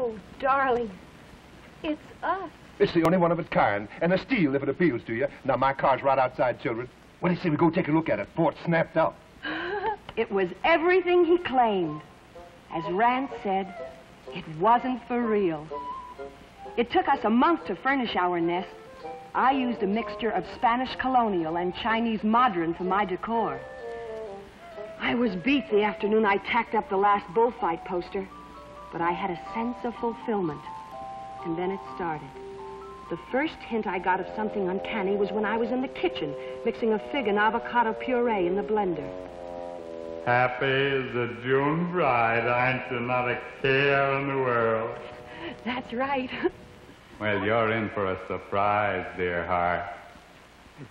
Oh, darling, it's us. It's the only one of its kind, and a steal if it appeals to you. Now, my car's right outside, children. What do you say we go take a look at it before it's snapped up? It was everything he claimed. As Rand said, it wasn't for real. It took us a month to furnish our nest. I used a mixture of Spanish colonial and Chinese modern for my decor. I was beat the afternoon I tacked up the last bullfight poster, but I had a sense of fulfillment. And then it started. The first hint I got of something uncanny was when I was in the kitchen, mixing a fig and avocado puree in the blender. Happy as a June bride, ain't you? Not a care in the world. That's right. Well, you're in for a surprise, dear heart.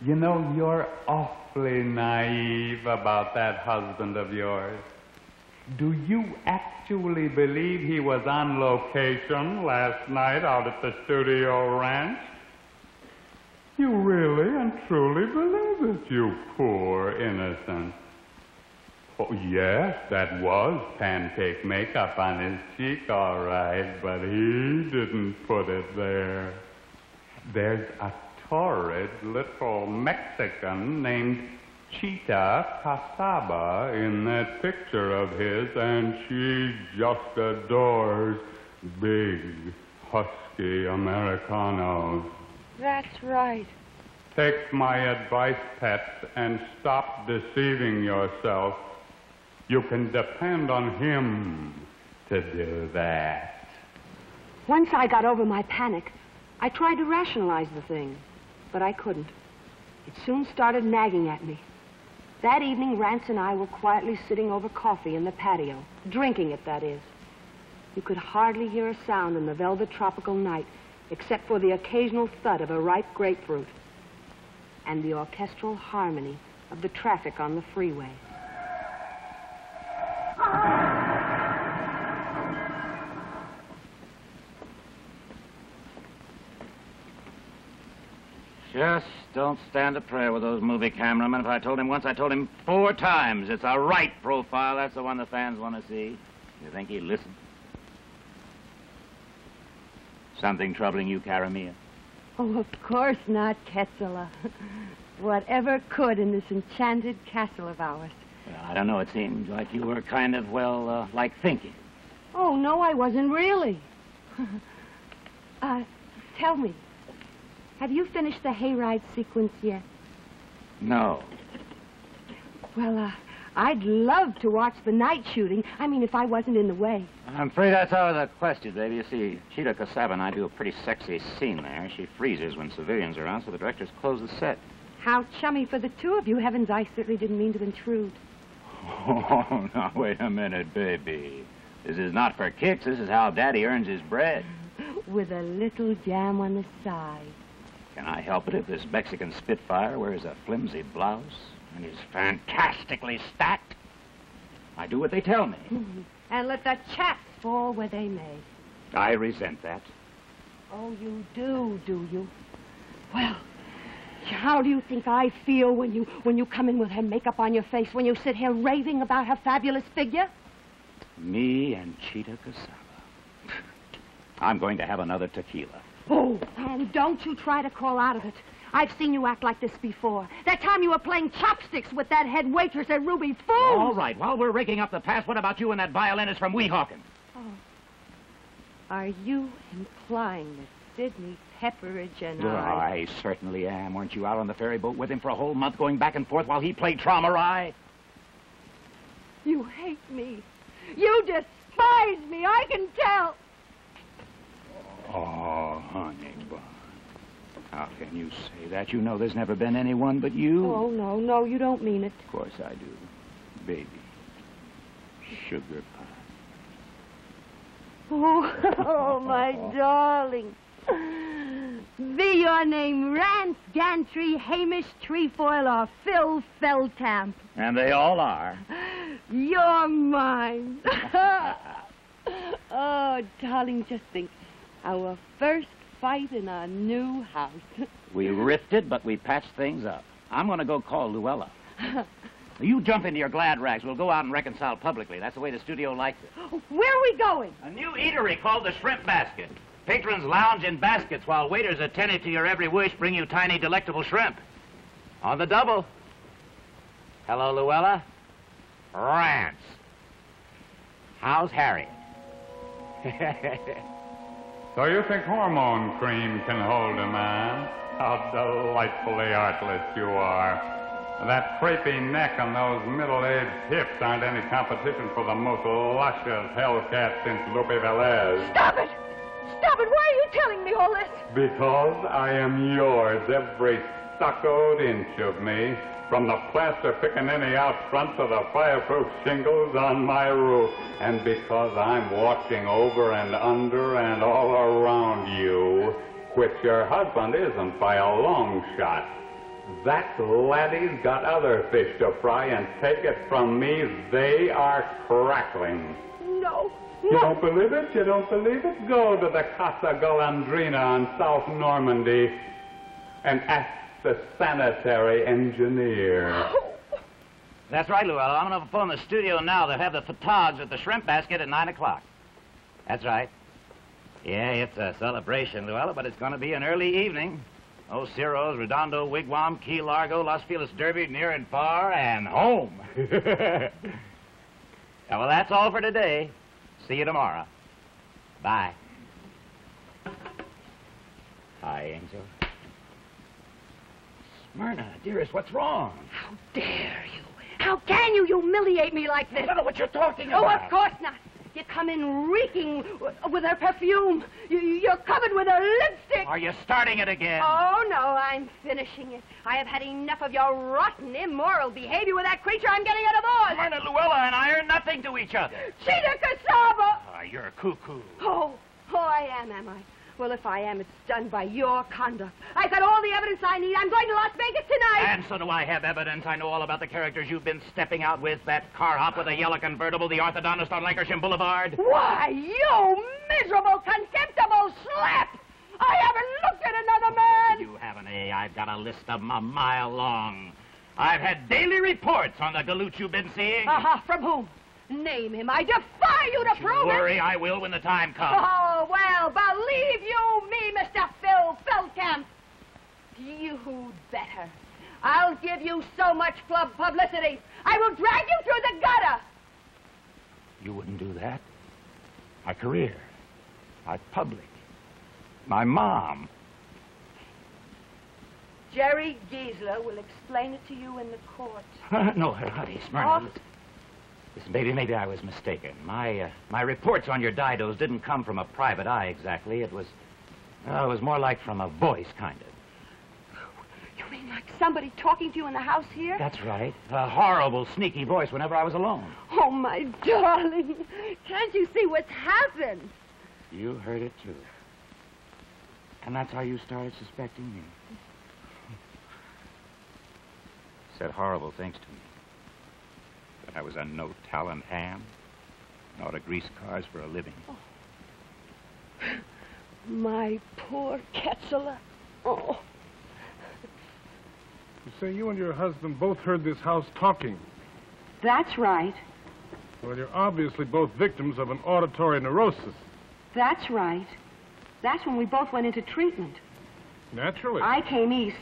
You know, you're awfully naive about that husband of yours. Do you actually believe he was on location last night out at the studio ranch? You really and truly believe it, you poor innocent. Oh, yes, that was pancake makeup on his cheek, all right, but he didn't put it there. There's a torrid little Mexican named Chita Casaba in that picture of his, and she just adores big, husky Americanos. That's right. Take my advice, pet, and stop deceiving yourself. You can depend on him to do that. Once I got over my panic, I tried to rationalize the thing, but I couldn't. It soon started nagging at me. That evening, Rance and I were quietly sitting over coffee in the patio, drinking it, that is. You could hardly hear a sound in the velvet tropical night, except for the occasional thud of a ripe grapefruit and the orchestral harmony of the traffic on the freeway. Just don't stand a prayer with those movie cameramen. If I told him once, I told him 4 times. It's a right profile. That's the one the fans want to see. You think he'd listen? Something troubling you, Caramia? Oh, of course not, Quetzala. Whatever could in this enchanted castle of ours. Well, I don't know. It seemed like you were kind of, well, like thinking. Oh, no, I wasn't really. Tell me, have you finished the hayride sequence yet? No. Well, I'd love to watch the night shooting. I mean, if I wasn't in the way. I'm afraid that's out of the question, baby. You see, Chita Casaba and I do a pretty sexy scene there. She freezes when civilians are around, so the directors close the set. How chummy for the two of you. Heavens, I certainly didn't mean to intrude. Oh, now, wait a minute, baby. This is not for kicks. This is how Daddy earns his bread. With a little jam on the side. Can I help it if this Mexican Spitfire wears a flimsy blouse and is fantastically stacked? I do what they tell me. And let the chaps fall where they may. I resent that. Oh, you do you? Well, how do you think I feel when you come in with her makeup on your face, when you sit here raving about her fabulous figure? Me and Chita Casaba. I'm going to have another tequila. Oh, and don't you try to crawl out of it. I've seen you act like this before. That time you were playing chopsticks with that head waitress at Ruby Falls. All right, while we're raking up the past, what about you and that violinist from Weehawken? Oh. Are you implying that Sidney Pepperidge and I certainly am. Weren't you out on the ferry boat with him for a whole month going back and forth while he played Traumarai? You hate me. You despise me, I can tell. Oh, honey bun. How can you say that? You know there's never been anyone but you. Oh, no, you don't mean it. Of course I do. Baby. Sugar pie. Oh, my darling. Be your name Rance Gantry, Hamish Trefoil, or Phil Feldkamp. And they all are. You're mine. Oh, darling, just think. Our first fight in our new house. We rifted, but we patched things up. I'm going to go call Luella. You jump into your glad rags. We'll go out and reconcile publicly. That's the way the studio likes it. Where are we going? A new eatery called the Shrimp Basket. Patrons lounge in baskets while waiters attentive to your every wish bring you tiny, delectable shrimp. On the double. Hello, Luella. Rance. How's Harry? So you think hormone cream can hold a man? How delightfully artless you are. That crepey neck and those middle-aged hips aren't any competition for the most luscious hellcat since Lope Velez. Stop it! Stop it! Why are you telling me all this? Because I am yours, every stuccoed inch of me, from the plaster pickaninny out front to the fireproof shingles on my roof, and because I'm watching over and under and all around you, which your husband isn't by a long shot. That laddie's got other fish to fry, and take it from me, they are crackling. No. You don't believe it? You don't believe it? Go to the Casa Golandrina on South Normandy and ask the sanitary engineer. That's right, Luella. I'm going to phone the studio now. They'll have the photogs at the Shrimp Basket at 9 o'clock. That's right. Yeah, it's a celebration, Luella, but it's going to be an early evening. Oh, Ciro's, Redondo, Wigwam, Key Largo, Los Feliz Derby, near and far, and home. Yeah, well, that's all for today. See you tomorrow. Bye. Hi, Angel. Smyrna, dearest, what's wrong? How dare you? How can you humiliate me like this? I don't know what you're talking Oh, about. of course not. You come in reeking with her perfume. You're covered with her lipstick. Are you starting it again? Oh, no, I'm finishing it. I have had enough of your rotten, immoral behavior with that creature. I'm getting a divorce. Smyrna, Luella and I are nothing to each other. Cheetah Cassava. You're cuckoo. Oh, I am I? Well, if I am, it's done by your conduct. I've got all the evidence I need. I'm going to Las Vegas tonight. And so do I have evidence. I know all about the characters you've been stepping out with. That car hop with a yellow convertible, the orthodontist on Lancashire Boulevard. Why, you miserable, contemptible slap! I haven't looked at another man! You haven't, eh? I've got a list of them a mile long. I've had daily reports on the galoot you've been seeing. From whom? Name him. I defy you to prove Don't worry, it! I will when the time comes. Oh, well, believe you me, Mr. Phil Feldkamp. You'd better. I'll give you so much club publicity. I will drag you through the gutter. You wouldn't do that? My career. My public. My mom. Jerry Giesler will explain it to you in the court. No, honey, Smyrna. Listen, baby, maybe I was mistaken. My reports on your didos didn't come from a private eye exactly. It was more like from a voice, kind of. You mean like somebody talking to you in the house here? That's right. A horrible, sneaky voice whenever I was alone. Oh, my darling. Can't you see what's happened? You heard it, too. And that's how you started suspecting me. Said horrible things to me. That I was a no-talent ham. And ought to grease cars for a living. Oh. My poor Ketzler. Oh. You say you and your husband both heard this house talking. That's right. Well, you're obviously both victims of an auditory neurosis. That's right. That's when we both went into treatment. Naturally. I came east,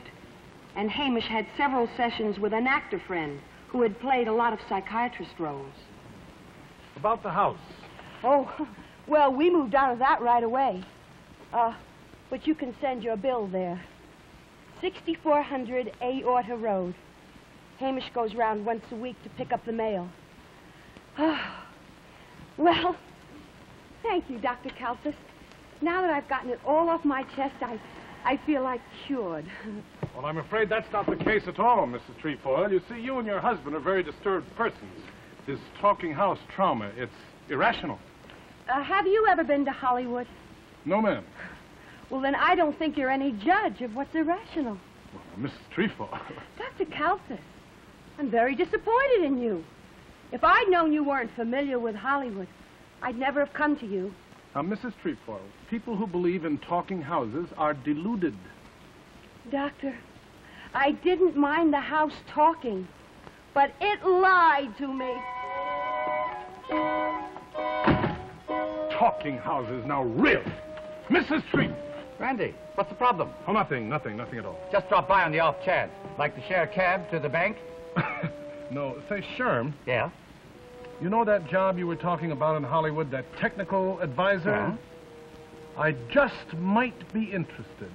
and Hamish had several sessions with an actor friend who had played a lot of psychiatrist roles. About the house. Oh, well, we moved out of that right away. But you can send your bill there. 6400 Aorta Road. Hamish goes round once a week to pick up the mail. Well, thank you, Dr. Kalfas. Now that I've gotten it all off my chest, I feel like cured. Well, I'm afraid that's not the case at all, Mrs. Trefoil. You see, you and your husband are very disturbed persons. This talking house trauma, it's irrational. Have you ever been to Hollywood? No, ma'am. Well, then I don't think you're any judge of what's irrational. Well, Mrs. Trefoil. Dr. Kalfas, I'm very disappointed in you. If I'd known you weren't familiar with Hollywood, I'd never have come to you. Now, Mrs. Trefoil, people who believe in talking houses are deluded. Doctor, I didn't mind the house talking. but it lied to me. Talking houses, now really. Mrs. Treat. Randy, what's the problem? Oh, nothing at all. Just drop by on the off chance. Like to share a cab to the bank? No, say, Sherm, Yeah? you know that job you were talking about in Hollywood, that technical advisor? Yeah. I just might be interested.